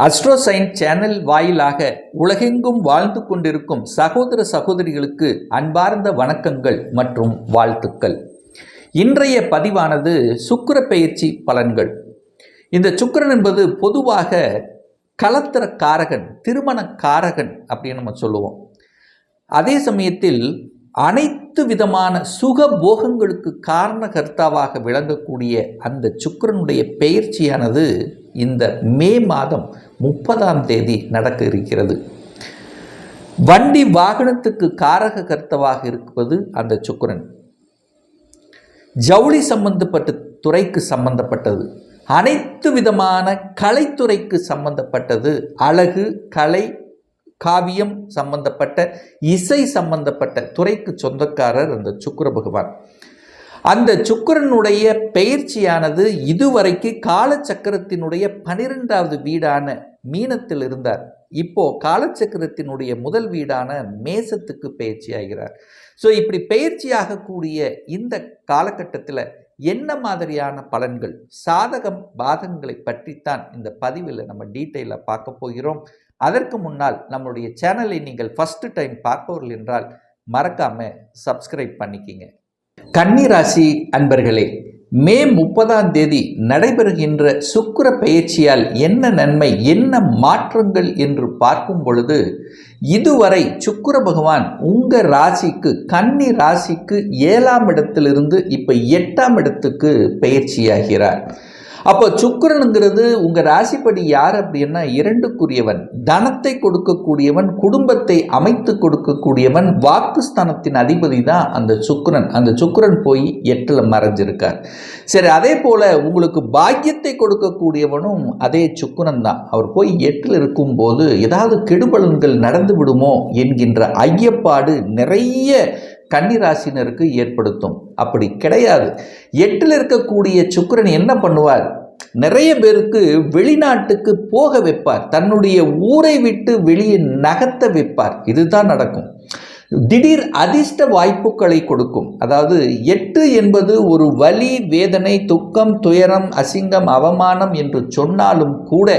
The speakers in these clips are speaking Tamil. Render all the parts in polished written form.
அஸ்ட்ரோசைன் சேனல் வாயிலாக உலகெங்கும் வாழ்ந்து கொண்டிருக்கும் சகோதர சகோதரிகளுக்கு அன்பார்ந்த வணக்கங்கள் மற்றும் வாழ்த்துக்கள். இன்றைய பதிவானது சுக்கிர பெயர்ச்சி பலன்கள். இந்த சுக்கிரன் என்பது பொதுவாக கலத்திர காரகன், திருமண காரகன் அப்படின்னு நம்ம சொல்லுவோம். அதே சமயத்தில் அனைத்து விதமான சுக போகங்களுக்கு காரணகர்த்தாவாக விளங்கக்கூடிய அந்த சுக்கிரனுடைய பெயர்ச்சியானது இந்த மே மாதம் 30ஆம் தேதி நடக்க இருக்கிறது. வண்டி வாகனத்துக்கு காரக கர்த்தாவாக இருப்பது அந்த சுக்கிரன். ஜவுளி சம்பந்தப்பட்ட துறைக்கு சம்பந்தப்பட்டது, அனைத்து விதமான கலைத்துறைக்கு சம்பந்தப்பட்டது, அழகு, கலை, காவியம் சம்பந்தப்பட்ட, இசை சம்பந்தப்பட்ட துறைக்கு சொந்தக்காரர் அந்த சுக்கிர பகவான். அந்த சுக்கிரனுடைய பெயர்ச்சியானது இதுவரைக்கு காலச்சக்கரத்தினுடைய 12வது வீடான மீனத்தில் இருந்தார். இப்போ காலச்சக்கரத்தினுடைய முதல் வீடான மேசத்துக்கு பெயர்ச்சி ஆகிறார். ஸோ இப்படி பெயர்ச்சியாகக்கூடிய இந்த காலகட்டத்தில் என்ன மாதிரியான பலன்கள், சாதகம் பாதகங்களை பற்றித்தான் இந்த பதிவில் நம்ம டீட்டெயிலாக பார்க்க போகிறோம். அதற்கு முன்னால் நம்மளுடைய சேனலை நீங்கள் ஃபர்ஸ்ட் டைம் பார்ப்பவர்கள் என்றால் மறக்காமல் சப்ஸ்கிரைப் பண்ணிக்கிங்க. கன்னி ராசி அன்பர்களே, மே 30ஆம் தேதி நடைபெறுகின்ற சுக்கிர பெயர்ச்சியால் என்ன நன்மை, என்ன மாற்றங்கள் என்று பார்க்கும் பொழுது, இதுவரை சுக்கிர பகவான் உங்கள் ராசிக்கு, கன்னி ராசிக்கு 7ஆம் இடத்திலிருந்து இப்போ 8ஆம் இடத்துக்கு பெயர்ச்சியாகிறார். அப்போ சுக்கிரனுங்கிறது உங்கள் ராசிப்படி யார் அப்படின்னா 2க்குரியவன், தனத்தை கொடுக்கக்கூடியவன், குடும்பத்தை அமைத்து கொடுக்கக்கூடியவன், வாக்குஸ்தானத்தின் அதிபதி தான் அந்த சுக்கிரன். அந்த சுக்கிரன் போய் 8ல் மறைஞ்சிருக்கார். சரி, அதே போல் உங்களுக்கு பாக்கியத்தை கொடுக்கக்கூடியவனும் அதே சுக்கிரன் தான். அவர் போய் 8ல் இருக்கும்போது ஏதாவது கெடுபலன்கள் நடந்து விடுமோ என்கின்ற ஐயப்பாடு நிறைய கன்னிராசினருக்கு ஏற்படுத்தும். அப்படி கிடையாது. 8ல் இருக்கக்கூடிய சுக்கிரன் என்ன பண்ணுவார், நிறைய பேருக்கு வெளிநாட்டுக்கு போக வைப்பார், தன்னுடைய ஊரை விட்டு வெளியே நகர்த்த வைப்பார். இதுதான் நடக்கும். திடீர் அதிர்ஷ்ட வாய்ப்புகளை கொடுக்கும். அதாவது 8 என்பது ஒரு வலி, வேதனை, துக்கம், துயரம், அசிங்கம், அவமானம் என்று சொன்னாலும் கூட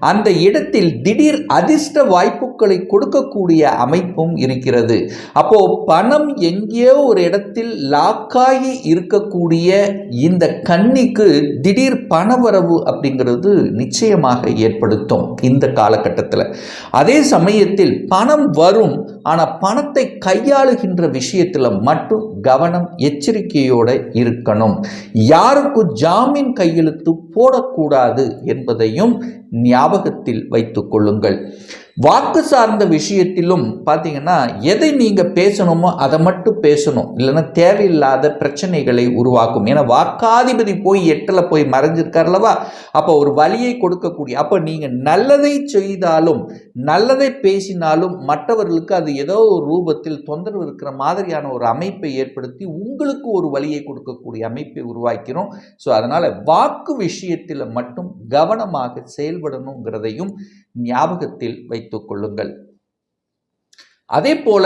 அந்த இடத்தில் திடீர் அதிர்ஷ்ட வாய்ப்புகளை கொடுக்கக்கூடிய அமைப்பும் இருக்கிறது. அப்போ பணம் எங்கேயோ ஒரு இடத்தில் லாக்காகி இருக்கக்கூடிய இந்த கன்னிக்கு திடீர் பணவரவு அப்படிங்கிறது நிச்சயமாக ஏற்படுத்தும் இந்த காலகட்டத்தில். அதே சமயத்தில் பணம் வரும், ஆனால் பணத்தை கையாளுகின்ற விஷயத்தில் மட்டும் கவனம், எச்சரிக்கையோடு இருக்கணும். யாருக்கும் ஜாமீன் கையெழுத்து போடக்கூடாது என்பதையும் ஞாபகத்தில் வைத்துக் கொள்ளுங்கள். வாக்கு சார்ந்த விஷயத்திலும் பார்த்தீங்கன்னா எதை நீங்கள் பேசணுமோ அதை மட்டும் பேசணும், இல்லைன்னா தேவையில்லாத பிரச்சனைகளை உருவாக்கும். ஏன்னா வாக்காதிபதி போய் 8ல் போய் மறைஞ்சிருக்கார்லவா, அப்போ ஒரு வழியை கொடுக்கக்கூடிய, அப்போ நீங்கள் நல்லதை செய்தாலும் நல்லதை பேசினாலும் மற்றவர்களுக்கு அது ஏதோ ஒரு ரூபத்தில் தொந்தரவு இருக்கிற மாதிரியான ஒரு அமைப்பை ஏற்படுத்தி உங்களுக்கு ஒரு வழியை கொடுக்கக்கூடிய அமைப்பை உருவாக்கிறோம். ஸோ அதனால் வாக்கு விஷயத்தில் மட்டும் கவனமாக செயல்படணுங்கிறதையும் ஞாபகத்தில் வைத்துக் கொள்ளுங்கள். அதே போல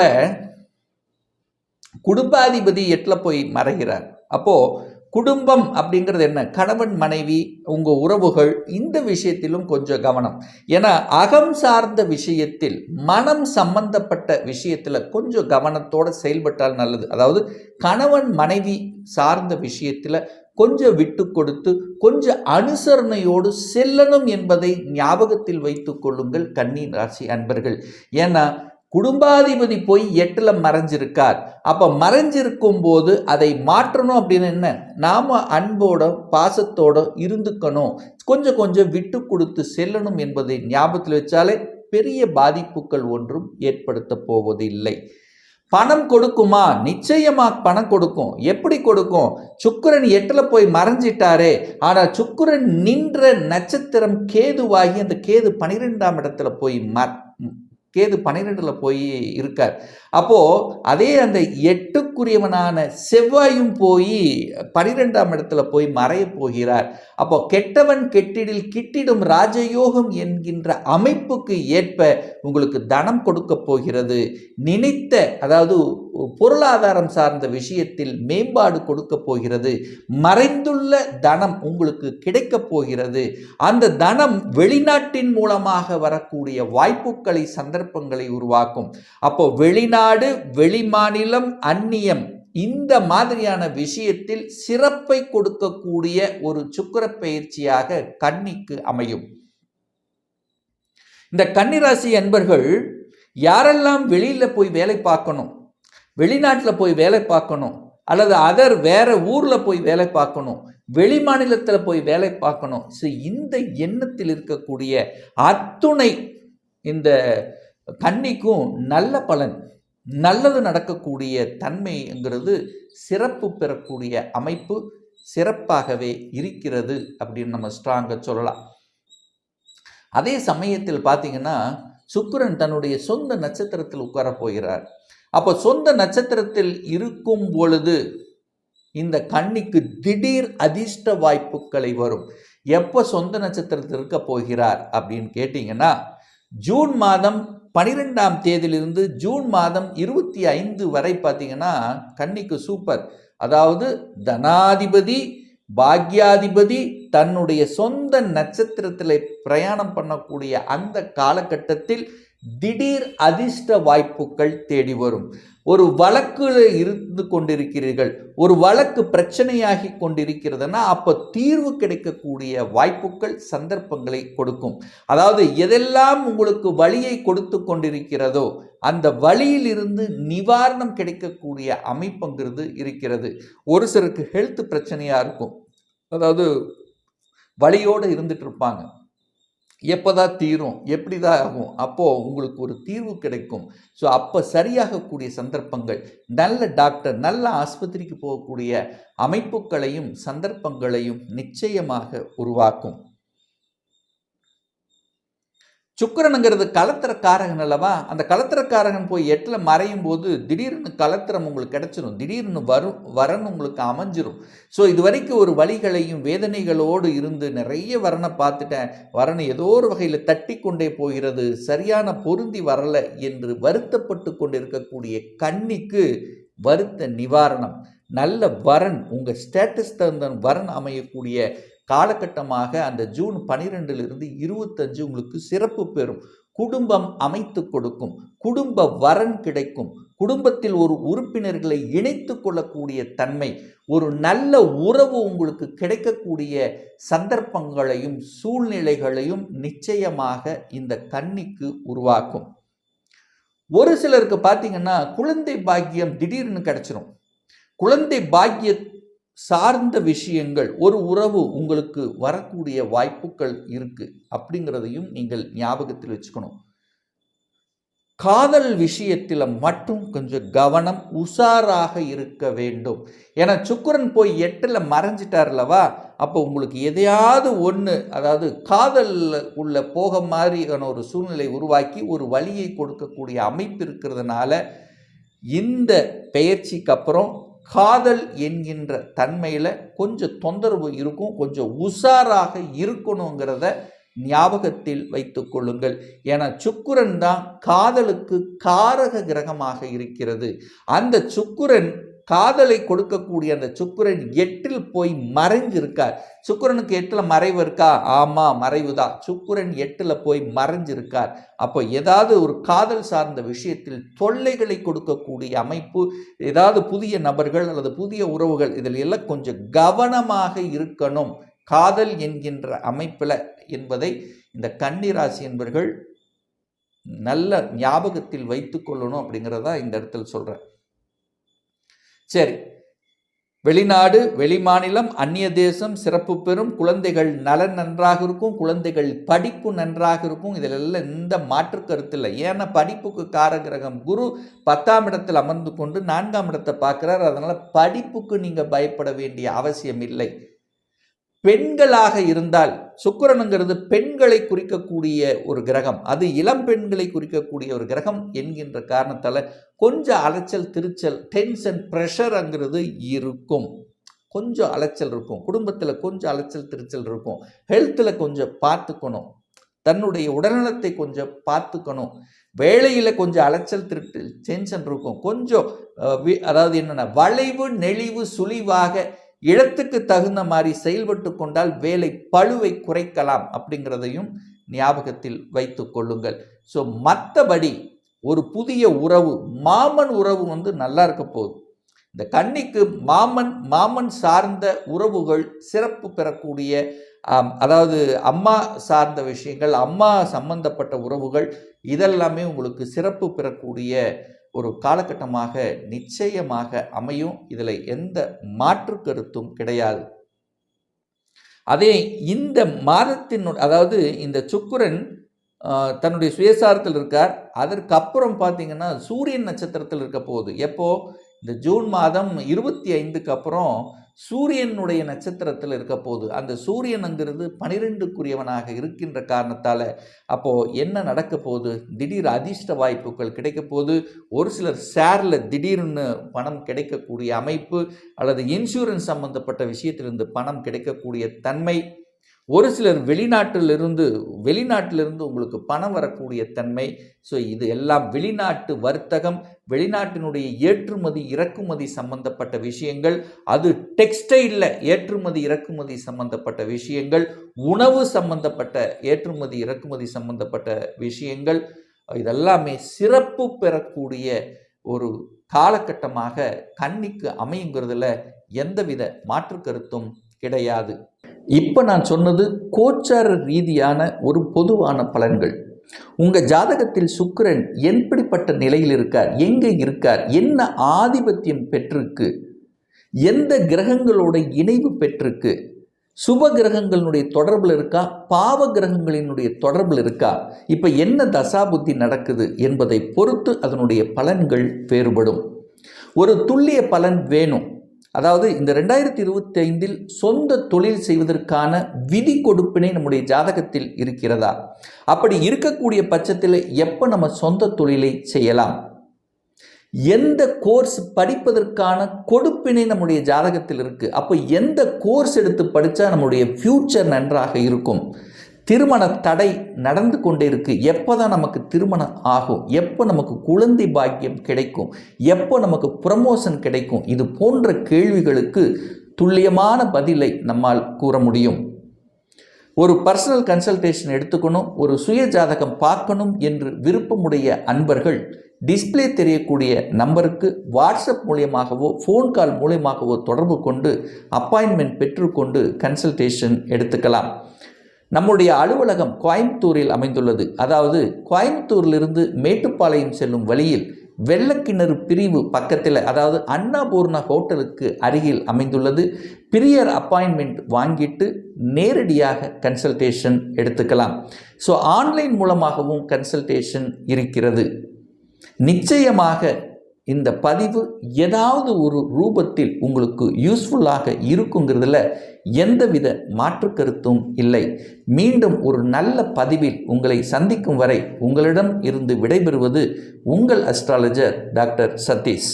குடும்பாதிபதி 8ல் போய் மறைகிறார். அப்போ குடும்பம் அப்படிங்கிறது என்ன, கணவன் மனைவி, உங்க உறவுகள், இந்த விஷயத்திலும் கொஞ்சம் கவனம். ஏன்னா அகம் சார்ந்த விஷயத்தில், மனம் சம்பந்தப்பட்ட விஷயத்தில் கொஞ்சம் கவனத்தோடு செயல்பட்டால் நல்லது. அதாவது கணவன் மனைவி சார்ந்த விஷயத்தில் கொஞ்சம் விட்டு கொடுத்து கொஞ்சம் அனுசரணையோடு செல்லணும் என்பதை ஞாபகத்தில் வைத்துக் கொள்ளுங்கள் கன்னி ராசி அன்பர்கள். ஏன்னா குடும்பாதிபதி போய் 8ல் மறைஞ்சிருக்கார். அப்போ மறைஞ்சிருக்கும் போது அதை மாற்றணும் அப்படின்னு என்ன, நாம் அன்போட பாசத்தோட இருந்துக்கணும், கொஞ்சம் கொஞ்சம் விட்டு கொடுத்து செல்லணும் என்பதை ஞாபகத்தில் வச்சாலே பெரிய பாதிப்புகள் ஒன்றும் ஏற்படுத்த போவதில்லை. பணம் கொடுக்குமா, நிச்சயமாக பணம் கொடுக்கும். எப்படி கொடுக்கும், சுக்கிரன் 8ல் போய் மறைஞ்சிட்டாரே, ஆனால் சுக்கிரன் நின்ற நட்சத்திரம் கேதுவாகி அந்த கேது 12ஆம் இடத்துல போய் கேது 12ல் போய் இருக்கார். அப்போ அதே அந்த 8க்கும் கெடுதலுக்குரியவனான செவ்வாயும் போய் 12ஆம் இடத்துல போய் மறைய போகிறார். அப்போ கெட்டவன் கெட்டிடில் கிட்டிடும் ராஜயோகம் என்கின்ற அமைப்புக்கு ஏற்ப உங்களுக்கு தனம் கொடுக்க போகிறது. நினைத்த, அதாவது பொருளாதாரம் சார்ந்த விஷயத்தில் மேம்பாடு கொடுக்க போகிறது. மறைந்துள்ள தனம் உங்களுக்கு கிடைக்க போகிறது. அந்த தனம் வெளிநாட்டின் மூலமாக வரக்கூடிய வாய்ப்புகளை, சந்தர்ப்பங்களை உருவாக்கும். அப்போ வெளிநாடு, வெளிமாநிலம், அந்நியம், இந்த மாதிரியான விஷயத்தில் சிறப்பை கொடுக்கக்கூடிய ஒரு சுக்கிர பயிற்சியாக கன்னிக்கு அமையும். இந்த கன்னிராசி அன்பர்கள் யாரெல்லாம் வெளியில போய் வேலை பார்க்கணும், வெளிநாட்டில் போய் வேலை பார்க்கணும், அல்லது வேற ஊர்ல போய் வேலை பார்க்கணும், வெளி மாநிலத்தில் போய் வேலை பார்க்கணும், இந்த எண்ணத்தில் இருக்கக்கூடிய அத்துணை இந்த கன்னிக்கும் நல்ல பலன், நல்லது நடக்கக்கூடிய தன்மைங்கிறது சிறப்பு பெறக்கூடிய அமைப்பு சிறப்பாகவே இருக்கிறது அப்படின்னு நம்ம ஸ்ட்ராங்காக சொல்லலாம். அதே சமயத்தில் பார்த்தீங்கன்னா சுக்கிரன் தன்னுடைய சொந்த நட்சத்திரத்தில் உட்கார போகிறார். அப்போ சொந்த நட்சத்திரத்தில் இருக்கும் பொழுது இந்த கன்னிக்கு திடீர் அதிர்ஷ்ட வாய்ப்புகளை வரும். எப்போ சொந்த நட்சத்திரத்தில் இருக்க போகிறார் அப்படின்னு கேட்டிங்கன்னா, ஜூன் மாதம் 12ஆம் தேதியிலிருந்து ஜூன் மாதம் 25 வரை பார்த்தீங்கன்னா கன்னிக்கு சூப்பர். அதாவது தனாதிபதி, பாக்யாதிபதி தன்னுடைய சொந்த நட்சத்திரத்தில் பிரயாணம் பண்ணக்கூடிய அந்த காலகட்டத்தில் திடீர் அதிர்ஷ்ட வாய்ப்புகள் தேடி வரும். ஒரு வழக்கில் இருந்து கொண்டிருக்கிறீர்கள், ஒரு வழக்கு பிரச்சனையாகி கொண்டிருக்கிறதுனா அப்போ தீர்வு கிடைக்கக்கூடிய வாய்ப்புகள், சந்தர்ப்பங்களை கொடுக்கும். அதாவது எதெல்லாம் உங்களுக்கு வழியை கொடுத்து கொண்டிருக்கிறதோ அந்த வழியிலிருந்து நிவாரணம் கிடைக்கக்கூடிய அமைப்புங்கிறது இருக்கிறது. ஒரு சிலருக்கு ஹெல்த் பிரச்சனையாக இருக்கும், அதாவது வழியோடு இருந்துட்டு இருப்பாங்க, எப்போதான் தீரும், எப்படி தான் ஆகும், அப்போது உங்களுக்கு ஒரு தீர்வு கிடைக்கும். ஸோ அப்போ சரியாகக்கூடிய சந்தர்ப்பங்கள், நல்ல டாக்டர், நல்ல ஆஸ்பத்திரிக்கு போகக்கூடிய அமைப்புகளையும் சந்தர்ப்பங்களையும் நிச்சயமாக உருவாக்கும். சுக்கிரனுங்கிறது கலத்திரக்காரகன் அல்லவா? அந்த கலத்திரக்காரகன் போய் 8ல் மறையும் போது திடீர்னு கலத்திரம் உங்களுக்கு கிடைச்சிடும், திடீர்னு வரன் உங்களுக்கு அமைஞ்சிரும். ஸோ இது வரைக்கும் ஒரு வழிகளையும் வேதனைகளோடு இருந்து நிறைய வரனை பார்த்துட்டேன், வரனை ஏதோ ஒரு வகையில் தட்டி கொண்டே போகிறது, சரியான பொருந்தி வரலை என்று வருத்தப்பட்டு கொண்டிருக்கக்கூடிய கன்னிக்கு வருத்த நிவாரணம், நல்ல வரன், உங்கள் ஸ்டேட்டஸ் தகுந்த வரன் அமையக்கூடிய காலகட்டமாக அந்த ஜூன் 12லிருந்து 25 உங்களுக்கு சிறப்பு பெறும். குடும்பம் அமைத்து கொடுக்கும், குடும்ப வரன் கிடைக்கும், குடும்பத்தில் ஒரு உறுப்பினர்களை இணைத்து கொள்ளக்கூடிய தன்மை, ஒரு நல்ல உறவு உங்களுக்கு கிடைக்கக்கூடிய சந்தர்ப்பங்களையும் சூழ்நிலைகளையும் நிச்சயமாக இந்த கன்னிக்கு உருவாக்கும். ஒரு சிலருக்கு பார்த்தீங்கன்னா குழந்தை பாக்கியம் திடீர்னு கிடைச்சிரும். குழந்தை பாக்கிய சார்ந்த விஷயங்கள், ஒரு உறவு உங்களுக்கு வரக்கூடிய வாய்ப்புகள் இருக்கு அப்படிங்கிறதையும் நீங்கள் ஞாபகத்தில் வச்சுக்கணும். காதல் விஷயத்தில் மட்டும் கொஞ்சம் கவனம், உஷாராக இருக்க வேண்டும். ஏன்னா சுக்கிரன் போய் 8ல் மறைஞ்சிட்டார்லவா, அப்போ உங்களுக்கு எதையாவது ஒன்று, அதாவது காதல் உள்ள போக மாதிரியான ஒரு சூழ்நிலை உருவாக்கி ஒரு வழியை கொடுக்கக்கூடிய அமைப்பு இருக்கிறதுனால இந்த பெயர்ச்சிக்கு அப்புறம் காதல் என்கின்ற தன்மையில் கொஞ்சம் தொந்தரவு இருக்கும், கொஞ்சம் உஷாராக இருக்கணுங்கிறத ஞாபகத்தில் வைத்து கொள்ளுங்கள். ஏன்னா சுக்கிரன் தான் காதலுக்கு காரக கிரகமாக இருக்கிறது. அந்த சுக்கிரன், காதலை கொடுக்கக்கூடிய அந்த சுக்கிரன் 8ல் போய் மறைஞ்சிருக்கார். சுக்கிரனுக்கு 8ல் மறைவு இருக்கா? ஆமாம், மறைவு தான். சுக்கிரன் 8ல் போய் மறைஞ்சிருக்கார். அப்போ ஏதாவது ஒரு காதல் சார்ந்த விஷயத்தில் தொல்லைகளை கொடுக்கக்கூடிய அமைப்பு, ஏதாவது புதிய நபர்கள் அல்லது புதிய உறவுகள், இதில் எல்லாம் கொஞ்சம் கவனமாக இருக்கணும் காதல் என்கின்ற அமைப்பில் என்பதை இந்த கன்னிராசி என்பவர்கள் நல்ல ஞாபகத்தில் வைத்து கொள்ளணும் அப்படிங்கிறதா இந்த இடத்துல சொல்கிறேன். சரி, வெளிநாடு, வெளிமாநிலம், அந்நிய தேசம் சிறப்பு பெறும், குழந்தைகள் நலன் நன்றாக இருக்கும், குழந்தைகள் படிப்பு நன்றாக இருக்கும், இதிலெல்லாம் எந்த மாற்று கருத்து இல்லை. ஏன்னா படிப்புக்கு காரகிரகம் குரு 10ஆம் இடத்தில் அமர்ந்து கொண்டு 4ஆம் இடத்தை பார்க்குறார். அதனால் படிப்புக்கு நீங்கள் பயப்பட வேண்டிய அவசியம் இல்லை. பெண்களாக இருந்தால் சுக்கிரனுங்கிறது பெண்களை குறிக்கக்கூடிய ஒரு கிரகம், அது இளம் பெண்களை குறிக்கக்கூடிய ஒரு கிரகம் என்கின்ற காரணத்தால் கொஞ்சம் அலைச்சல் திருச்சல் டென்ஷன் ப்ரெஷருங்கிறது இருக்கும். கொஞ்சம் அலைச்சல் இருக்கும், குடும்பத்தில் கொஞ்சம் அலைச்சல் திருச்சல் இருக்கும், ஹெல்த்தில் கொஞ்சம் பார்த்துக்கணும், தன்னுடைய உடல்நலத்தை கொஞ்சம் பார்த்துக்கணும், வேலையில் கொஞ்சம் அலைச்சல் திருட்டு டென்ஷன் இருக்கும், கொஞ்சம் அதாவது என்னென்ன வளைவு நெளிவு சுழிவாக இடத்துக்கு தகுந்த மாதிரி செயல்பட்டு கொண்டால் வேலை பளுவை குறைக்கலாம் அப்படிங்கிறதையும் ஞாபகத்தில் வைத்து கொள்ளுங்கள். ஸோ மற்றபடி ஒரு புதிய உறவு, மாமன் உறவு நல்லா இருக்க போகுது. இந்த கன்னிக்கு மாமன் சார்ந்த உறவுகள் சிறப்பு பெறக்கூடிய, அதாவது அம்மா சார்ந்த விஷயங்கள், அம்மா சம்பந்தப்பட்ட உறவுகள் இதெல்லாமே உங்களுக்கு சிறப்பு பெறக்கூடிய ஒரு காலகட்டமாக நிச்சயமாக அமையும். இதில் எந்த மாற்று கருத்தும் கிடையாது. அதே இந்த மாதத்தின், அதாவது இந்த சுக்கிரன் தன்னுடைய சுயசாரத்தில் இருக்கார். அதற்கப்புறம் பார்த்தீங்கன்னா சூரியன் நட்சத்திரத்தில் இருக்க போகுது. எப்போ? இந்த ஜூன் மாதம் 25க்கு அப்புறம் சூரியனுடைய நட்சத்திரத்தில் இருக்க போகுது. அந்த சூரியனுங்கிறது 12க்குரியவனாக இருக்கின்ற காரணத்தால் அப்போது என்ன நடக்க போகுது? திடீர் அதிர்ஷ்ட வாய்ப்புகள் கிடைக்க போகுது. ஒரு சிலர் ஷேரில் திடீர்னு பணம் கிடைக்கக்கூடிய அமைப்பு, அல்லது இன்சூரன்ஸ் சம்பந்தப்பட்ட விஷயத்திலிருந்து பணம் கிடைக்கக்கூடிய தன்மை, ஒரு சிலர் வெளிநாட்டிலிருந்து உங்களுக்கு பணம் வரக்கூடிய தன்மை. ஸோ இது எல்லாம் வெளிநாட்டு வர்த்தகம், வெளிநாட்டினுடைய ஏற்றுமதி இறக்குமதி சம்பந்தப்பட்ட விஷயங்கள், அது டெக்ஸ்டைலில் ஏற்றுமதி இறக்குமதி சம்பந்தப்பட்ட விஷயங்கள், உணவு சம்பந்தப்பட்ட ஏற்றுமதி இறக்குமதி சம்பந்தப்பட்ட விஷயங்கள், இதெல்லாமே சிறப்பு பெறக்கூடிய ஒரு காலகட்டமாக கன்னிக்கு அமையுங்கிறதுல எந்தவித மாற்று கருத்தும் கிடையாது. இப்போ நான் சொன்னது கோச்சார ரீதியான ஒரு பொதுவான பலன்கள். உங்கள் ஜாதகத்தில் சுக்கிரன் எப்படிப்பட்ட நிலையில் இருக்கார், எங்கே இருக்கார், என்ன ஆதிபத்தியம் பெற்றிருக்கு, எந்த கிரகங்களோட இணைவு பெற்றிருக்கு, சுப கிரகங்களுடைய தொடர்பில் இருக்கா, பாவ கிரகங்களினுடைய தொடர்பில் இருக்கா, இப்போ என்ன தசாபுத்தி நடக்குது என்பதை பொறுத்து அதனுடைய பலன்கள் வேறுபடும். ஒரு துல்லிய பலன் வேணும். அதாவது இந்த 2025 சொந்த தொழில் செய்வதற்கான விதி கொடுப்பினை நம்முடைய ஜாதகத்தில் இருக்கிறதா? அப்படி இருக்கக்கூடிய பட்சத்தில் எப்போ நம்ம சொந்த தொழிலை செய்யலாம்? எந்த கோர்ஸ் படிப்பதற்கான கொடுப்பினை நம்முடைய ஜாதகத்தில் இருக்குது. அப்போ எந்த கோர்ஸ் எடுத்து படித்தா நம்முடைய ஃப்யூச்சர் நன்றாக இருக்கும்? திருமண தடை நடந்து கொண்டே இருக்கு, எப்போ தான் நமக்கு திருமணம் ஆகும், எப்போ நமக்கு குழந்தை பாக்கியம் கிடைக்கும், எப்போ நமக்கு ப்ரமோஷன் கிடைக்கும், இது போன்ற கேள்விகளுக்கு துல்லியமான பதிலை நம்மால் கூற முடியும். ஒரு பர்சனல் கன்சல்டேஷன் எடுத்துக்கணும், ஒரு சுய ஜாதகம் பார்க்கணும் என்று விருப்பமுடைய அன்பர்கள் டிஸ்பிளே தெரியக்கூடிய நம்பருக்கு வாட்ஸ்அப் மூலியமாகவோ ஃபோன் கால் மூலியமாகவோ தொடர்பு கொண்டு அப்பாயின்மெண்ட் பெற்றுக்கொண்டு கன்சல்டேஷன் எடுத்துக்கலாம். நம்முடைய அலுவலகம் கோயம்புத்தூரில் அமைந்துள்ளது. அதாவது கோயம்புத்தூரிலிருந்து மேட்டுப்பாளையம் செல்லும் வழியில் வெள்ளக்கிணறு பிரிவு பக்கத்தில், அதாவது அன்னபூர்ணா ஹோட்டலுக்கு அருகில் அமைந்துள்ளது. பிரியர் அப்பாயின்மெண்ட் வாங்கிட்டு நேரடியாக கன்சல்டேஷன் எடுத்துக்கலாம். ஸோ ஆன்லைன் மூலமாகவும் கன்சல்டேஷன் இருக்கிறது. நிச்சயமாக இந்த பதிவு ஏதாவது ஒரு ரூபத்தில் உங்களுக்கு யூஸ்ஃபுல்லாக இருக்குங்கிறதுல எந்தவித மாற்று கருத்தும் இல்லை. மீண்டும் ஒரு நல்ல பதிவில் உங்களை சந்திக்கும் வரை உங்களிடம் இருந்து விடைபெறுவது உங்கள் அஸ்ட்ராலஜர் டாக்டர் சதீஷ்.